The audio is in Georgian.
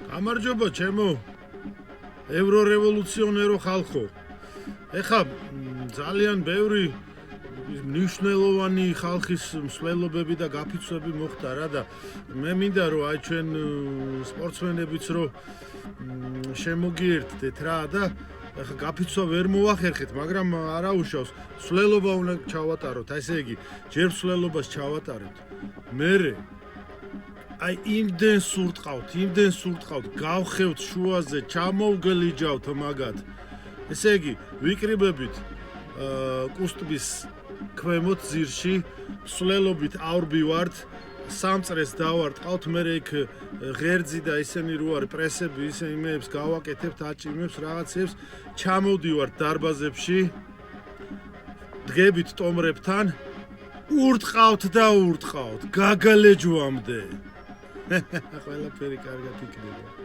გამარჯობა ჩემო ევრორევოლუციონერო ხალხო. ეხლა ძალიან ბევრი მნიშვნელოვანი ხალხის მსვლელობები და გაფიცვები მოხდა რა და მე მინდა რომ აი ჩვენ სპორტსმენებიც რომ შემოგიერთდეთ რა და ეხლა გაფიცვა ვერ მოახერხეთ, მაგრამ არა უშავს. მსვლელობა უნდა ჩავატაროთ, ესე იგი, ჯერ მსვლელობას ჩავატარეთ. მერე აი იმდენ სურტყავთ, გავხევთ შუაზე, ჩამოვგლიჯავთ მაგათ. ესე იგი, ვიკრიბებით კუსტბის ქვემოთ ძირში, მსვლელობით ავრბივართ, სამწრეს დავარტყავთ, მერე იქ ღერძი და ისინი რო არის პრესები, ისინი იმეებს გავაკეთებთ, აჭიმებს, რაღაცებს, ჩამოვდივართ დარბაზებში, დგებით ტომრებთან, ურტყავთ და ურტყავთ, გაგალეჯვამდე. ყველაფერი კარგად იქნება.